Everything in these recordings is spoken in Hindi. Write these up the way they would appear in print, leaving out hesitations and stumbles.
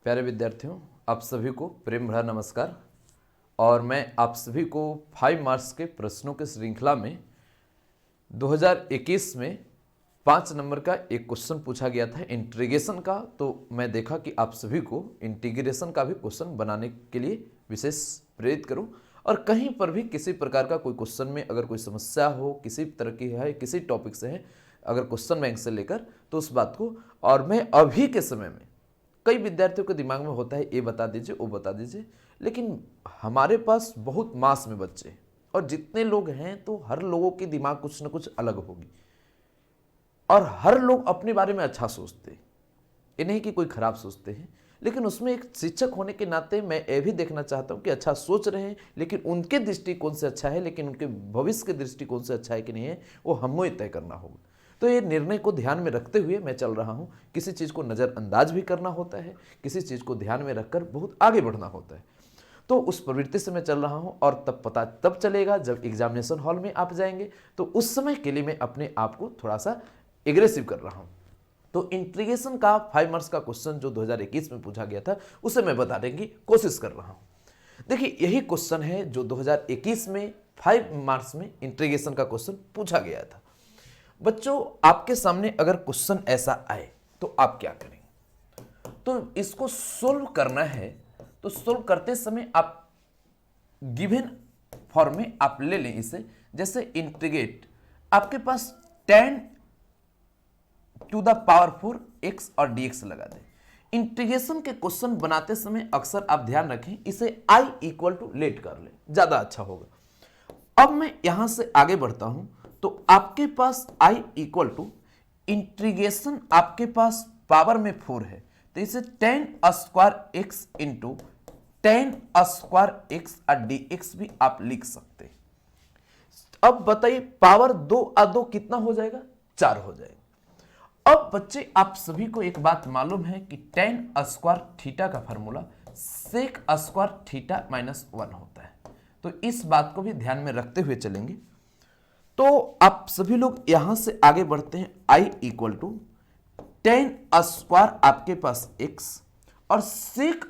प्यारे विद्यार्थियों, आप सभी को प्रेम भरा नमस्कार। और मैं आप सभी को 5 मार्क्स के प्रश्नों के श्रृंखला में 2021 में 5 नंबर का एक क्वेश्चन पूछा गया था इंटीग्रेशन का। तो मैं देखा कि आप सभी को इंटीग्रेशन का भी क्वेश्चन बनाने के लिए विशेष प्रेरित करूं, और कहीं पर भी किसी प्रकार का कोई क्वेश्चन में अगर कोई समस्या हो, किसी तरह की है, किसी टॉपिक से है, अगर क्वेश्चन बैंक से लेकर, तो उस बात को, और मैं अभी के समय में कई विद्यार्थियों के दिमाग में होता है ये बता दीजिए, वो बता दीजिए, लेकिन हमारे पास बहुत मास में बच्चे हैं और जितने लोग हैं तो हर लोगों की दिमाग कुछ ना कुछ अलग होगी और हर लोग अपने बारे में अच्छा सोचते हैं। ये नहीं कि कोई खराब सोचते हैं, लेकिन उसमें एक शिक्षक होने के नाते मैं ये भी देखना चाहता हूँ कि अच्छा सोच रहे हैं, लेकिन उनके दृष्टिकोण से अच्छा है, लेकिन उनके भविष्य के दृष्टिकोण से अच्छा है कि नहीं है, वो हमें तय करना होगा। तो ये निर्णय को ध्यान में रखते हुए मैं चल रहा हूँ। किसी चीज़ को नज़रअंदाज भी करना होता है, किसी चीज़ को ध्यान में रखकर बहुत आगे बढ़ना होता है। तो उस प्रवृत्ति से मैं चल रहा हूँ, और तब पता तब चलेगा जब एग्जामिनेशन हॉल में आप जाएंगे, तो उस समय के लिए मैं अपने आप को थोड़ा सा एग्रेसिव कर रहा हूँ। तो इंटीग्रेशन का 5 मार्क्स का क्वेश्चन जो 2021 में पूछा गया था, उसे मैं बताने की कोशिश कर रहा हूँ। देखिए, यही क्वेश्चन है जो 2021 में 5 मार्क्स में इंटीग्रेशन का क्वेश्चन पूछा गया था। बच्चों, आपके सामने अगर क्वेश्चन ऐसा आए तो आप क्या करेंगे? तो इसको सोल्व करना है, तो सोल्व करते समय आप गिवन फॉर्म में आप ले लें इसे। जैसे इंटीग्रेट, आपके पास 10 टू द पावर 4 x और dx लगा दें। इंटीग्रेशन के क्वेश्चन बनाते समय अक्सर आप ध्यान रखें, इसे i इक्वल टू लेट कर लें, ज्यादा अच्छा होगा। अब मैं यहां से आगे बढ़ता हूं, तो आपके पास i इक्वल टू इंटीग्रेशन, आपके पास पावर में 4 है, तो इसे 10 square x into 10 square x और dx भी आप लिख सकते हैं। अब बताइए, पावर 2 और 2 कितना हो जाएगा? 4 हो जाएगा। अब बच्चे, आप सभी को एक बात मालूम है कि 10 स्क्वायर थीटा का formula sec square theta minus 1 होता है। तो इस बात को भी ध्यान में रखते हुए चलेंगे। तो आप सभी लोग यहां से आगे बढ़ते हैं। i इक्वल टू 10 स्क्वायर आपके पास x, और सेक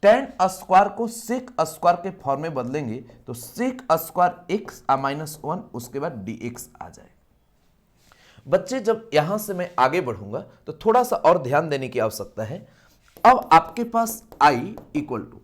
10 स्क्वायर को सेक स्क्वायर के फॉर्म में बदलेंगे तो सेक स्क्वायर x माइनस 1, उसके बाद dx आ जाए। बच्चे, जब यहां से मैं आगे बढ़ूंगा तो थोड़ा सा और ध्यान देने की आवश्यकता है। अब आपके पास i इक्वल टू,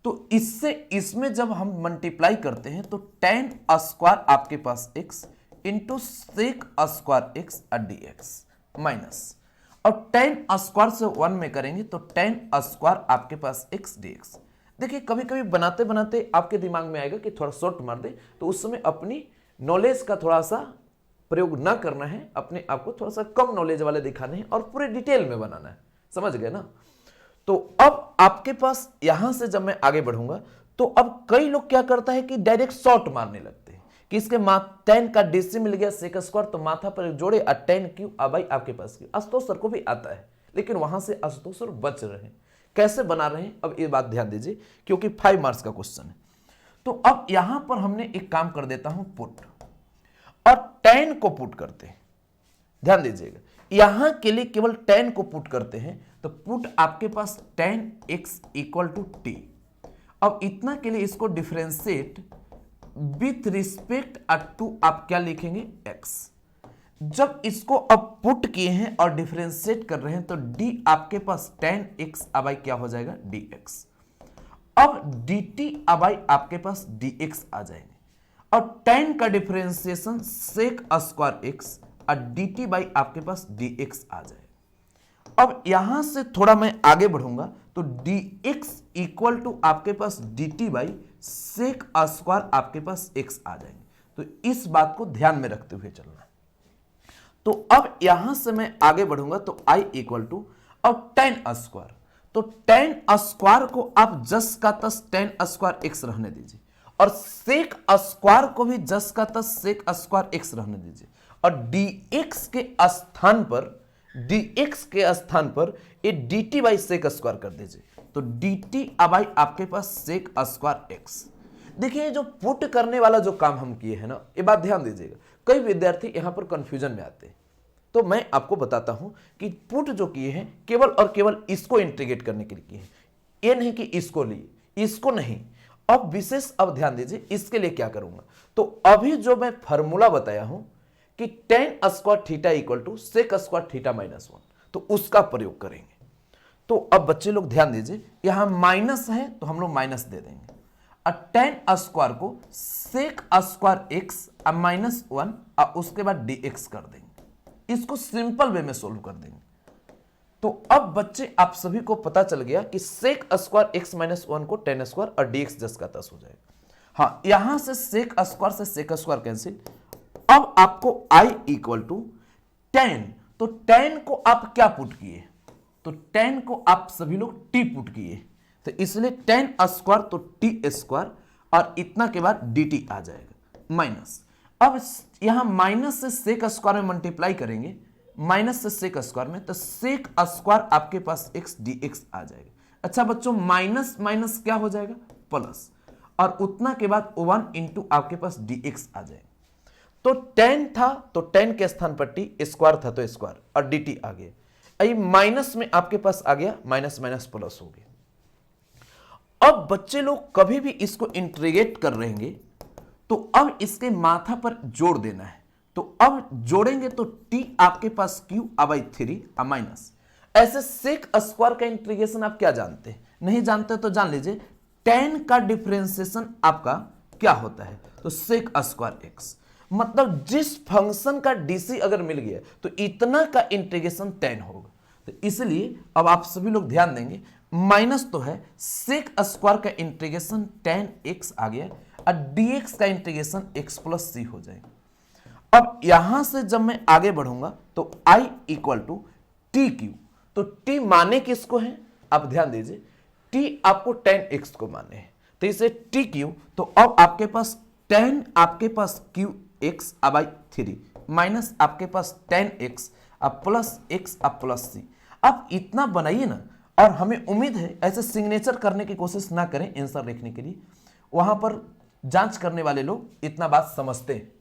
तो इससे इसमें जब हम मल्टीप्लाई करते हैं तो 10 स्क्वायर आपके पास x into sec square x और dx माइनस, और 10 स्क्वायर से 1 में करेंगे तो 10 स्क्वायर आपके पास x dx। देखिए, कभी कभी बनाते बनाते आपके दिमाग में आएगा कि थोड़ा शॉर्ट मार दे, तो उस समय अपनी नॉलेज का थोड़ा सा प्रयोग ना करना है, अपने आप को थोड़ा सा कम नॉलेज वाले दिखाने हैं और पूरे डिटेल में बनाना है। समझ गए ना? तो अब आपके पास यहां से जब मैं आगे बढ़ूंगा, तो अब कई लोग क्या करता है कि डायरेक्ट शॉर्ट मारने लगते हैं कि इसके 10 का डीसी मिल गया सेक स्क्वायर, तो माथा पर जोड़े 10 क्यू भाई आपके पास की। आशुतोष सर को भी आता है, लेकिन वहां से आशुतोष सर बच रहे हैं। कैसे बना रहे हैं, अब ये बात ध्यान दीजिए, क्योंकि 5 मार्क्स का क्वेश्चन है। तो अब यहां पर हमने एक काम कर देता हूं, पुट, और 10 को पुट करते हैं। ध्यान दीजिएगा, यहां के लिए केवल 10 को पुट करते हैं, तो पुट आपके पास 10x इक्वल टू t। अब इतना के लिए इसको डिफरेंशिएट विथ रिस्पेक्ट टू आप क्या लिखेंगे? x। जब इसको अब पुट किए हैं और डिफरेंशिएट कर रहे हैं, तो d आपके पास 10x अब क्या हो जाएगा? dx। अब dt अब आपके पास dx आ जाएंगे, और 10 का डिफरेंशिएशन सेक स्क्वायर x और dt बाई आपके पास dx आ जाए। अब यहां से थोड़ा मैं आगे बढ़ूंगा, तो dx इक्वल टू आपके पास dt बाई सेक स्क्वायर आपके पास x आ जाएंगे। तो इस बात को ध्यान में रखते हुए चलना है। तो अब यहां से मैं आगे बढ़ूंगा, तो i इक्वल टू, अब 10 स्क्वायर, तो 10 स्क्वायर को आप जस का तस 10 स्क्वायर x रहने दीजिए, और सेक स्क्वायर को भी जस का तस सेक स्क्वायर x रहने दीजिए, और dx के स्थान पर ये dt बाई सेक स्क्वायर कर दीजिए, तो dt अब आपके पास सेक स्क्वायर x। देखिए, जो पुट करने वाला जो काम हम किए हैं ना, ये बात ध्यान दीजिएगा, कई विद्यार्थी यहां पर कंफ्यूजन में आते हैं। तो मैं आपको बताता हूं कि पुट जो किए हैं केवल और केवल इसको इंटीग्रेट करने के लिए किए हैं, ये नहीं कि इसको लिए, इसको नहीं। अब विशेष अब ध्यान दीजिए, इसके लिए क्या करूंगा, तो अभी जो मैं फॉर्मूला बताया हूं कि tan square theta equal to sec square theta minus 1, तो उसका प्रयोग करेंगे। तो अब बच्चे लोग ध्यान दीजिए, यहां माइनस है तो हम लोग माइनस दे देंगे, और tan स्क्वायर को सेक स्क्वायर एक्स माइनस 1 और उसके बाद dx कर देंगे। इसको सिंपल वे में सोल्व कर देंगे। तो अब बच्चे आप सभी को पता चल गया कि सेक स्क्वायर एक्स माइनस 1 को tan स्क्वायर और dx 10 का 10 हो जाएगा। हाँ, यहां से सेक स्क्वायर से सेक स्क्वायर कैंसिल। अब आपको i इक्वल टू tan, तो tan को आप क्या पुट किए, तो tan को आप सभी लोग t पुट किए, तो इसलिए tan स्क्वायर तो t स्क्वायर और इतना के बाद dt आ जाएगा माइनस। अब यहां माइनस से सेक स्क्वायर में मल्टीप्लाई करेंगे, माइनस से सेक स्क्वायर में, तो सेक स्क्वायर आपके पास x dx आ जाएगा। अच्छा बच्चों, माइनस माइनस क्या हो जाएगा, प्लस, और उतना के बाद 1 इंटू आपके पास dx आ जाएगा। तो tan था तो tan के स्थान पर t, स्क्वायर था तो स्क्वायर और dt आ गया। माइनस में आपके पास आ गया, माइनस माइनस प्लस हो गया। अब बच्चे लोग कभी भी इसको इंटीग्रेट कर रहेंगे तो अब इसके माथा पर जोड़ देना है, तो अब जोड़ेंगे तो t आपके पास q बाई 3 माइनस। ऐसे सेक स्क्वायर का इंटीग्रेशन आप क्या जानते हैं, नहीं जानते तो जान लीजिए, tan का डिफरेंशिएशन आपका क्या होता है, तो सेक स्क्वायर x, मतलब जिस फंक्शन का डीसी अगर मिल गया तो इतना का इंटीग्रेशन tan होगा। तो इसलिए अब आप सभी लोग ध्यान देंगे, माइनस तो है, सेक स्क्वायर का इंटीग्रेशन tan x आ गया और dx का इंटीग्रेशन x प्लस c हो जाएगा। अब यहां से जब मैं आगे बढ़ूंगा तो i equal to T Q, तो t माने किसको है, आप ध्यान दीजिए, t आपको tan x को माने हैं, तो इसे टी क्यू, तो अब आपके पास tan आपके पास क्यू एक्स बाई 3 माइनस आपके पास tan x अब प्लस x अब प्लस c। आप इतना बनाइए ना, और हमें उम्मीद है ऐसे सिग्नेचर करने की कोशिश ना करें आंसर लिखने के लिए, वहां पर जांच करने वाले लोग इतना बात समझते हैं।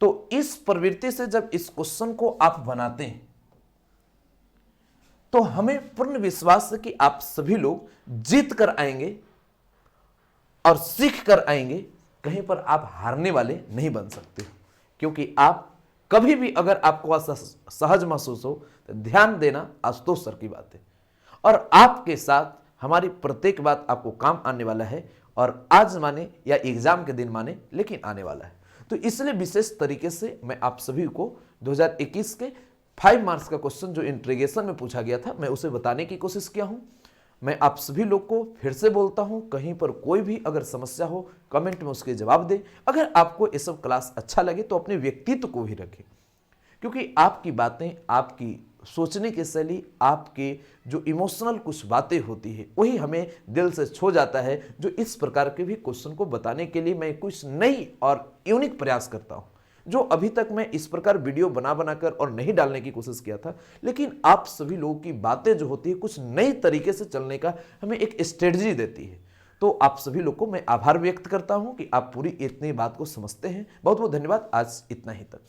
तो इस प्रवृत्ति से जब इस क्वेश्चन को आप बनाते हैं तो हमें पूर्ण विश्वास है कि आप सभी लोग जीत कर आएंगे और सीख कर आएंगे, कहीं पर आप हारने वाले नहीं बन सकते, क्योंकि आप कभी भी अगर आपको सहज महसूस हो तो ध्यान देना आशुतोष सर की बात है, और आपके साथ हमारी प्रत्येक बात आपको काम आने वाला है, और आज माने या एग्जाम के दिन माने लेकिन आने वाला है। तो इसलिए विशेष तरीके से मैं आप सभी को 2021 के 5 मार्क्स का क्वेश्चन जो इंटीग्रेशन में पूछा गया था, मैं उसे बताने की कोशिश किया हूं। मैं आप सभी लोग को फिर से बोलता हूं, कहीं पर कोई भी अगर समस्या हो कमेंट में उसके जवाब दें। अगर आपको ये सब क्लास अच्छा लगे तो अपने व्यक्तित्व को भी रखें, क्योंकि आपकी बातें, आपकी सोचने की शैली, आपके जो इमोशनल कुछ बातें होती है वही हमें दिल से छू जाता है, जो इस प्रकार के भी क्वेश्चन को बताने के लिए मैं कुछ नई और यूनिक प्रयास करता हूं, जो अभी तक मैं इस प्रकार वीडियो बना बनाकर और नहीं डालने की कोशिश किया था। लेकिन आप सभी लोगों की बातें जो होती है कुछ नई तरीके से चलने का हमें एक स्ट्रेटजी देती है। तो आप सभी लोग को मैं आभार व्यक्त करता हूं कि आप पूरी इतनी बात को समझते हैं। बहुत बहुत धन्यवाद, आज इतना ही तक।